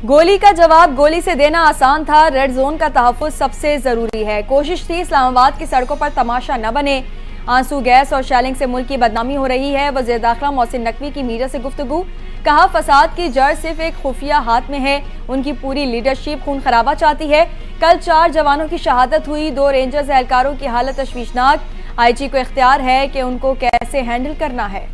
गोली का जवाब गोली से देना आसान था। रेड जोन का तहफ्फुज़ सबसे जरूरी है। कोशिश थी इस्लामाबाद की सड़कों पर तमाशा न बने। आंसू गैस और शेलिंग से मुल्क की बदनामी हो रही है। वज़ीर दाखिला मोहसिन नकवी की मीडिया से गुफ्तगू। कहा, फसाद की जड़ सिर्फ एक खुफिया हाथ में है। उनकी पूरी लीडरशिप खून खराबा चाहती है। कल 4 जवानों की शहादत हुई। 2 रेंजर्स एहलकारों की हालत तशवीशनाक। IG को इख्तियार है कि उनको कैसे हैंडल करना है।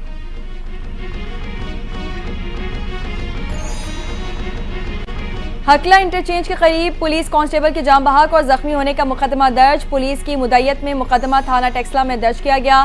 हकला इंटरचेंज के करीब पुलिस कांस्टेबल के जाम बहक और जख्मी होने का मुकदमा दर्ज। पुलिस की मुद्दत में मुकदमा थाना टेक्सला में दर्ज किया गया।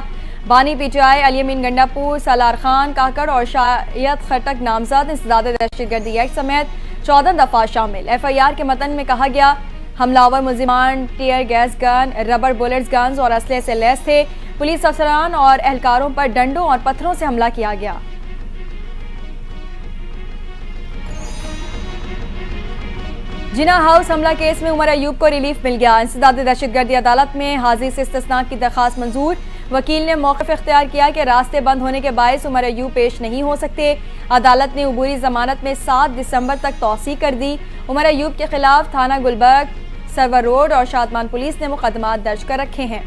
बानी PTI अली अमीन गंडापुर, सालार खान काकड़ और शायद खटक नामजद इंसदाद दहशतगर्दी एक्ट समेत 14 दफा शामिल। FIR के मतन में कहा गया, हमलावर मुल्जिमान tear gas gun, rubber bullets guns और असले से लैस थे। पुलिस अफसरान और एहलकारों पर डंडों और पत्थरों से हमला किया गया। जिना हाउस हमला केस में उमर अयूब को रिलीफ मिल गया। इंसदाद दहशतगर्दी अदालत में हाजिर से इस्तिस्ना की दरखास्त मंजूर। वकील ने मौक़िफ़ इख्तियार किया कि रास्ते बंद होने के बायस उमर अयूब पेश नहीं हो सकते। अदालत ने उबूरी जमानत में 7 दिसंबर तक तौसी कर दी। उमर अयूब के खिलाफ थाना गुलबर्ग, सरवर रोड और शादमान पुलिस ने मुकदमा दर्ज कर रखे हैं।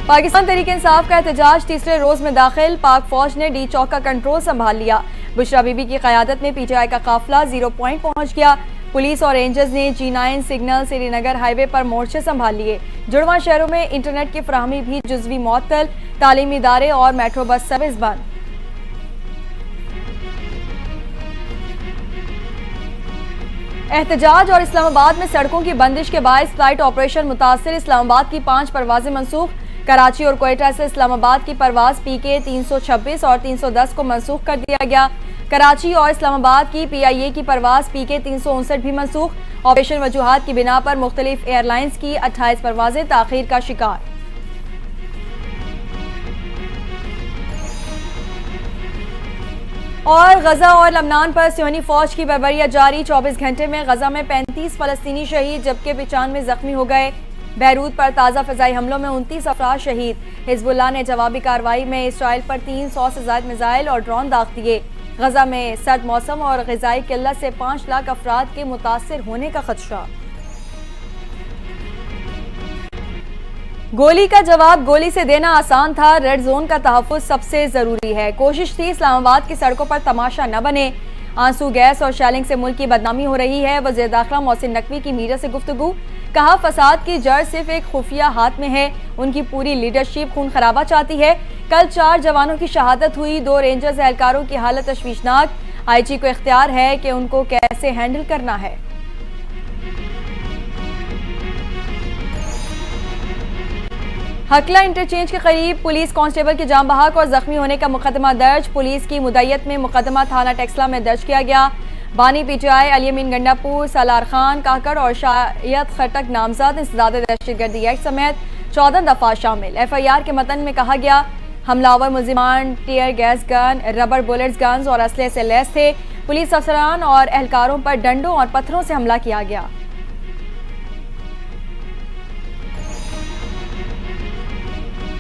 पाकिस्तान तहरीक इंसाफ का एहतजाज तीसरे रोज में दाखिल। पाक फौज ने डी चौक का कंट्रोल संभाल लिया। बुशरा बीबी की क़यादत में PTI का काफिला 0 पॉइंट पहुंच गया। पुलिस और रेंजर्स ने G9 सिग्नल श्रीनगर हाईवे पर मोर्चे संभाल लिए। जुड़वा शहरों में इंटरनेट की फराहमी भी जुज़वी मुअत्तल। तालीमी इदारे और मेट्रो बस सर्विस बंद। एहतजाज और इस्लामाबाद में सड़कों की बंदिश के बायस फ्लाइट ऑपरेशन मुतासर। इस्लामाबाद की 5 परवाजें मनसूख। कराची और कोयटा से इस्लामाबाद की परवाज PK 326 और 310 को मनसूख कर दिया गया। कराची और इस्लामाबाद की PIA की परवाज PK 359 भी मनसूख। ऑपरेशन वजूहात की बिना पर मुख्तलिफ एयरलाइंस की 28 परवाजें ताखीर का शिकार। और गजा और लबनान पर सियोनी फौज की बर्बरियत जारी। 24 घंटे में गजा में 35 फलस्तीनी शहीद जबकि 95 जख्मी हो गए। बैरूत पर ताज़ा फ़िज़ाई हमलों में 29 अफराद शहीद। हिज़्बुल्लाह ने जवाबी कार्रवाई में इसराइल पर 300 से ज़ायद मिसाइल और ड्रोन दाग दिए। गजा में सर्द मौसम और ग़िज़ाई किल्लत से 5 लाख अफराद के मुतासिर होने का खदशा। गोली का जवाब गोली से देना आसान था। रेड जोन का तहफ्फुज़ सबसे जरूरी है। कोशिश थी इस्लामाबाद की सड़कों पर तमाशा न बने। आंसू गैस और शेलिंग से मुल्क की बदनामी हो रही है। वज़ीर दाखिला मोहसिन नकवी की मीडिया से गुफ्तगू। कहा, फसाद की जड़ सिर्फ एक खुफिया हाथ में है। उनकी पूरी लीडरशिप खून खराबा चाहती है। कल 4 जवानों की शहादत हुई। 2 रेंजर्स एहलकारों की हालत तशवीशनाक। IG को इख्तियार है कि उनको कैसे हैंडल करना है। हकला इंटरचेंज के करीब पुलिस कांस्टेबल के जाम बहक और जख्मी होने का मुकदमा दर्ज। पुलिस की मुद्दत में मुकदमा थाना टेक्सला में दर्ज किया गया। बानी PTI अली अमीन गंडापुर, सालार खान काकड़ और शायद खटक नामजद इंसदाद दहशतगर्दी एक्ट समेत 14 दफा शामिल। FIR के मतन में कहा गया, हमलावर मुल्जिमान tear gas gun, rubber bullets guns और असले से लैस थे। पुलिस अफसरान और एहलकारों पर डंडों और पत्थरों से हमला किया गया।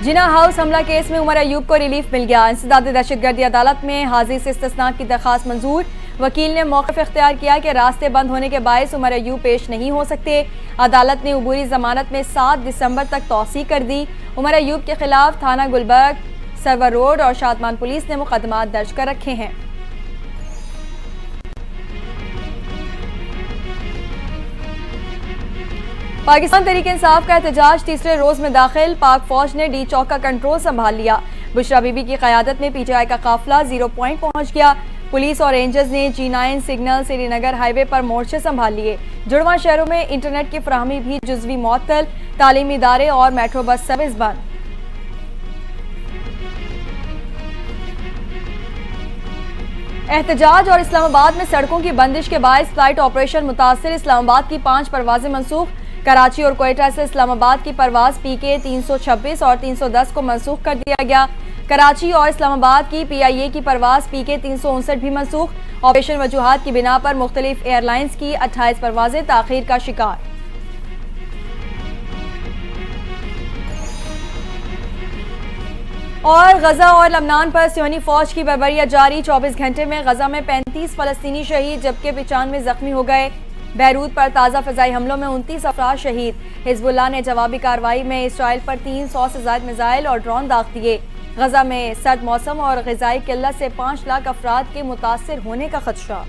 जिना हाउस हमला केस में उमर अयूब को रिलीफ मिल गया। इंसदाद दहशतगर्दी अदालत में हाजिर से इस्तिस्ना की दरखास्त मंजूर। वकील ने मौक़िफ़ इख्तियार किया कि रास्ते बंद होने के बायस उमर अयूब पेश नहीं हो सकते। अदालत ने उबूरी जमानत में 7 दिसंबर तक तौसी कर दी। उमर अयूब के खिलाफ थाना गुलबर्ग, सरवर रोड और शादमान पुलिस ने मुकदमा दर्ज कर रखे हैं। पाकिस्तान तहरीक इंसाफ का एहतजाज तीसरे रोज में दाखिल। पाक फौज ने डी चौक का कंट्रोल संभाल लिया। बुशरा बीबी की क़यादत में PTI का काफिला 0 पॉइंट पहुंच गया। पुलिस और रेंजर्स ने G9 सिग्नल श्रीनगर हाईवे पर मोर्चे संभाल लिए। जुड़वा शहरों में इंटरनेट की फराहमी भी जुज़वी मुअत्तल। तालीमी इदारे और मेट्रो बस सर्विस बंद। एहतजाज और इस्लामाबाद में सड़कों की बंदिश के बायस फ्लाइट ऑपरेशन मुतासर। इस्लामाबाद की 5 परवाजें मनसूख। कराची और कोयटा से इस्लामाबाद की परवाज PK 326 और 310 को मनसूख कर दिया गया। कराची और इस्लामाबाद की PIA की परवाज PK 359 भी मनसूख। ऑपरेशन वजूहात की बिना पर मुख्तलिफ एयरलाइंस की 28 परवाजें ताखीर का शिकार। और गजा और लबनान पर सियोनी फौज की बर्बरियत जारी। 24 घंटे में गजा में 35 फलस्तीनी शहीद जबकि 95 जख्मी हो गए। बैरूत पर ताज़ा फ़िज़ाई हमलों में 29 अफराद शहीद। हिजबुल्लाह ने जवाबी कार्रवाई में इसराइल पर 300 से ज़ायद मिसाइल और ड्रोन दाग दिए। गजा में सर्द मौसम और ग़िज़ाई किल्लत से 5 लाख अफराद के मुतासर होने का खदशा।